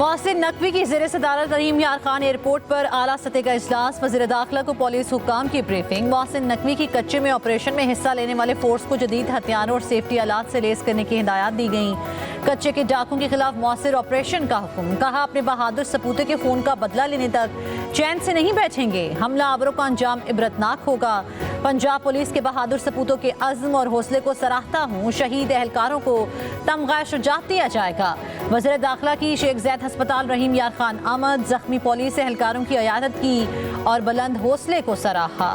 मोहसिन नकवी की ज़ेर सदारत रहीम यार खान एयरपोर्ट पर आला सतह का इजलास। वज़ीर दाखिला को पुलिस हुक्काम की ब्रीफिंग। मोहसिन नकवी की कच्चे में ऑपरेशन में हिस्सा लेने वाले फोर्स को जदीद हथियारों और सेफ्टी आलात से लेस करने की हिदायत दी गई। कच्चे के डाकुओं के खिलाफ मौसर ऑपरेशन का हुक्म। कहा अपने बहादुर सपूते के खून का बदला लेने तक चैन से नहीं बैठेंगे। हमला आवरों का अंजाम इबरतनाक होगा। पंजाब पुलिस के बहादुर सपूतों के अज़्म और हौसले को सराहता हूँ। शहीद एहलकारों को तमगा शुजात दिया जाएगा। वज़ीर दाखिला की शेख ज़ैद अस्पताल रहीम यार खान आमद। जख्मी पुलिस एहलकारों की इयादत की और बुलंद हौसले को सराहा।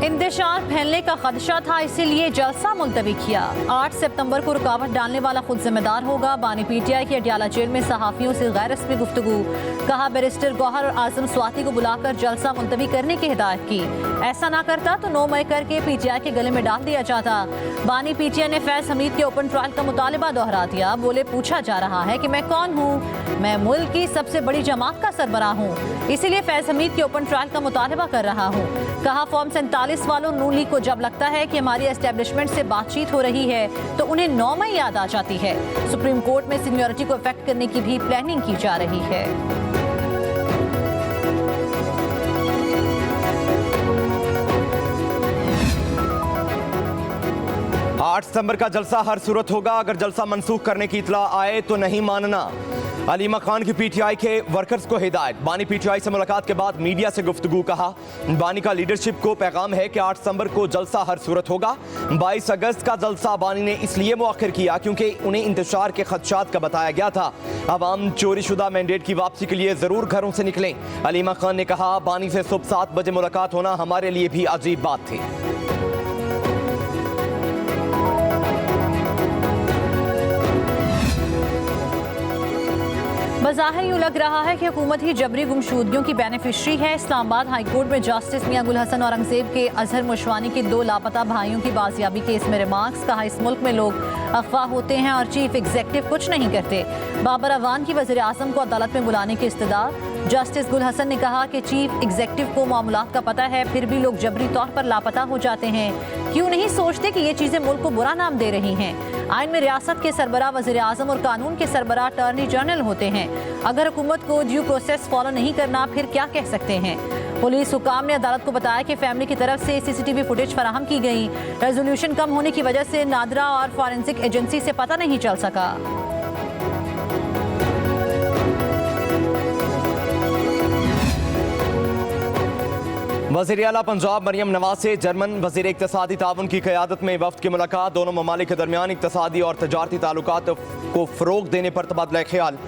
इंतशार फैलने का खदशा था, इसीलिए जलसा मुलतवी किया। 8 सितंबर को रुकावट डालने वाला खुद जिम्मेदार होगा। बानी पीटीआई की अडियाला जेल में सहाफियों से गैर रस्मी गुफ्तगू। कहा बैरिस्टर गौहर और आजम स्वाति को बुलाकर जलसा मुलतवी करने की हिदायत की। ऐसा ना करता तो 9 मई करके पीटीआई के गले में डाल दिया जाता। बानी पीटीआई ने फैज हमीद के ओपन ट्रायल का मुतालिबा दोहरा दिया। बोले पूछा जा रहा है कि मैं कौन हूँ? मैं मुल्क की सबसे बड़ी जमात का सरबराह हूँ, इसीलिए फैज हमीद के ओपन ट्रायल का मुतालिबा कर रहा हूँ। कहा फॉर्म 47 वालों नून लीग को जब लगता है कि हमारी एस्टेब्लिशमेंट से बातचीत हो रही है तो उन्हें 9 मई याद आ जाती है। सुप्रीम कोर्ट में सीनियरिटी को इफेक्ट करने की भी प्लानिंग की जा रही है। 8 सितंबर का जलसा हर सूरत होगा। अगर जलसा मनसूख करने की इतला आए तो नहीं मानना। अलीमा खान की पीटीआई के वर्कर्स को हिदायत। बानी पीटीआई से मुलाकात के बाद मीडिया से गुफ्तगू। कहा बानी का लीडरशिप को पैगाम है कि 8 सितंबर को जलसा हर सूरत होगा। 22 अगस्त का जलसा बानी ने इसलिए मुअख्खर किया क्योंकि उन्हें इंतशार के खदशात का बताया गया था। अब हम चोरी शुदा मैंडेट की वापसी के लिए जरूर घरों से निकलें। अलीमा खान ने कहा बानी से सुबह 7 बजे मुलाकात होना हमारे लिए भी अजीब बात थी। बज़ाहिर यूँ लग रहा है कि हुकूमत ही जबरी गुमशुदगियों की बेनिफिशरी है। इस्लामाबाद हाई कोर्ट में जस्टिस मियां गुल हसन औरंगजेब के अजहर मुशवानी के 2 लापता भाइयों की बाजियाबी केस में रिमार्क्स। कहा इस मुल्क में लोग अफवाह होते हैं और चीफ एग्जीक्यूटिव कुछ नहीं करते। बाबर अवान की वज़ीर आज़म को अदालत में बुलाने की इस्तदा। जस्टिस गुल हसन ने कहा कि चीफ एग्जीक्यूटिव को मामलात का पता है, फिर भी लोग जबरी तौर पर लापता हो जाते हैं। क्यों नहीं सोचते कि ये चीज़ें मुल्क को बुरा नाम दे रही हैं? आइन में रियासत के सरबराह वज़ीर आज़म और कानून के सरबराह अटॉर्नी जनरल होते हैं। अगर हुकूमत को ड्यू प्रोसेस फॉलो नहीं करना फिर क्या कह सकते हैं? पुलिस हुकाम ने अदालत को बताया कि फैमिली की तरफ से सीसीटीवी फुटेज फराहम की गई। रेजोल्यूशन कम होने की वजह से नादरा और फॉरेंसिक एजेंसी से पता नहीं चल सका। वज़ीर आला पंजाब मरियम नवाज से जर्मन वज़ीर इक़्तिसादी ताउन की क़यादत में वफ़द की मुलाकात। दोनों ममालिक के दरमियान इक़्तिसादी और तजारती ताल्लुकात को फ़रोग़ देने पर तबादला ख्याल।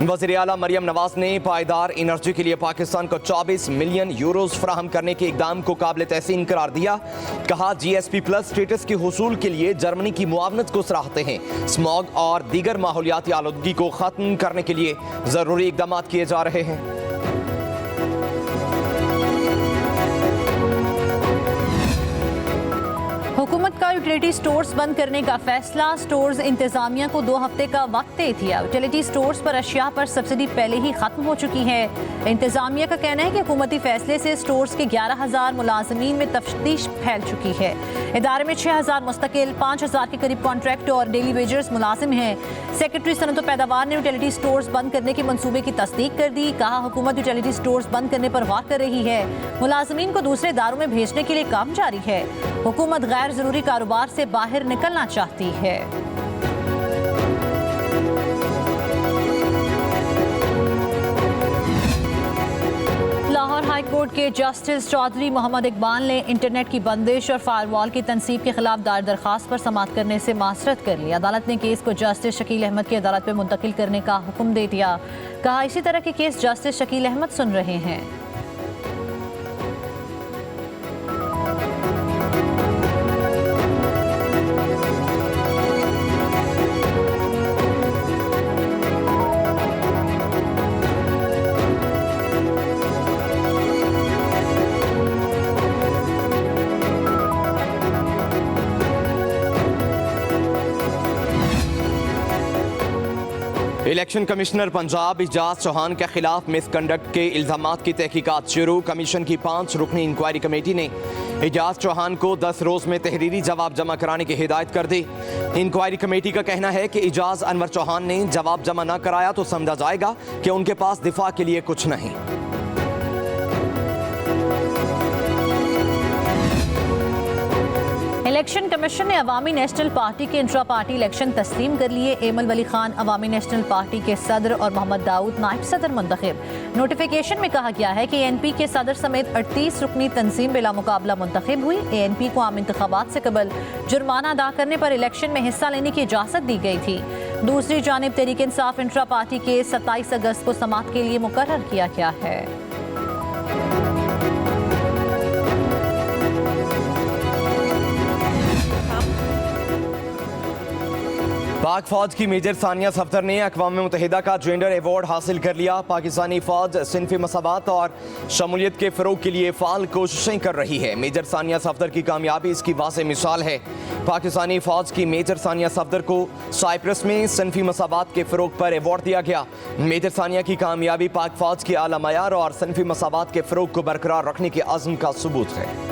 वज़ीर आला मरियम नवाज ने पायदार एनर्जी के लिए पाकिस्तान को 24 मिलियन यूरोज़ फराहम करने के इक़दाम को काबिल तहसीन करार दिया। कहा GSP+ स्टेटस के हुसूल के लिए जर्मनी की मुआवनत को सराहते हैं। स्मॉग और दीगर माहौलियाती आलूदगी को ख़त्म करने के लिए ज़रूरी इक़दाम किए जा रहे हैं। हुकूमत का यूटिलिटी स्टोर्स बंद करने का फैसला। स्टोर्स इंतजामिया को 2 हफ्ते का वक्त दे दिया। यूटिलिटी स्टोर्स पर अशिया पर सब्सिडी पहले ही खत्म हो चुकी है। इंतजामिया का कहना है कि हुकूमती फैसले से स्टोर्स के 11,000 मुलाजमीन में तफ्तीश फैल चुकी है। इदारे में 6,000 मुस्तकिल, 5,000 के करीब कॉन्ट्रैक्ट और डेली वेजर्स मुलाजिम हैं। सेक्रेटरी सनत व पैदावार ने यूटिलिटी स्टोर्स बंद करने के मंसूबे की तस्दीक कर दी। कहा हुकूमत यूटिलिटी स्टोर्स बंद करने पर गौर कर रही है। मुलाजमीन को दूसरे इदारों में भेजने के लिए काम जारी है। हुकूमत गैर जरूरी कारोबार से बाहर निकलना चाहती है। लाहौर हाई कोर्ट के जस्टिस चौधरी मोहम्मद इकबाल ने इंटरनेट की बंदिश और फायरवॉल की तनसीब के खिलाफ दायर दरखास्त पर समाअत करने से मासरत कर ली। अदालत ने केस को जस्टिस शकील अहमद की अदालत में मुंतकिल करने का हुक्म दे दिया। कहा इसी तरह के केस जस्टिस शकील अहमद सुन रहे हैं। इलेक्शन कमिश्नर पंजाब इजाज चौहान के खिलाफ मिसकंडक्ट के इल्जामात की तहकीकात शुरू। कमीशन की 5 रुकनी इंक्वायरी कमेटी ने इजाज चौहान को 10 रोज में तहरीरी जवाब जमा कराने की हिदायत कर दी। इंक्वायरी कमेटी का कहना है कि इजाज अनवर चौहान ने जवाब जमा न कराया तो समझा जाएगा कि उनके पास दिफा के लिए कुछ नहीं। इलेक्शन कमीशन ने अवामी नेशनल पार्टी के इंट्रा पार्टी इलेक्शन तस्लीम कर लिए। एमल वली खान अवामी नेशनल पार्टी के सदर और मोहम्मद दाऊद नायब सदर मुंतखब। नोटिफिकेशन में कहा गया है कि ANP के सदर समेत 38 रुकनी तंजीम बिला मुकाबला मुंतखब हुई। ANP को आम इंतखाबात से कबल जुर्माना अदा करने पर इलेक्शन में हिस्सा लेने की इजाज़त दी गई थी। दूसरी जानिब तहरीक इंसाफ इंट्रा पार्टी के 27 अगस्त को समाअत के लिए मुकर्रर किया गया है। पाक फौज की मेजर सानिया सफदर ने अक़वाम मुत्तहिदा का जेंडर अवार्ड हासिल कर लिया। पाकिस्तानी फौज सिनफी मसावत और शमूलियत के फ़रोग के लिए फ़ाल कोशिशें कर रही है। मेजर सानिया सफदर की कामयाबी इसकी वाज़ेह मिसाल है। पाकिस्तानी फौज की मेजर सानिया सफदर को साइप्रस में सिनफी मसावत के फ़रोग पर अवार्ड दिया गया। मेजर सानिया की कामयाबी पाक फौज के आला मयार और सिनफी मसावत के फ़रोग को बरकरार रखने के अज़्म का सबूत है।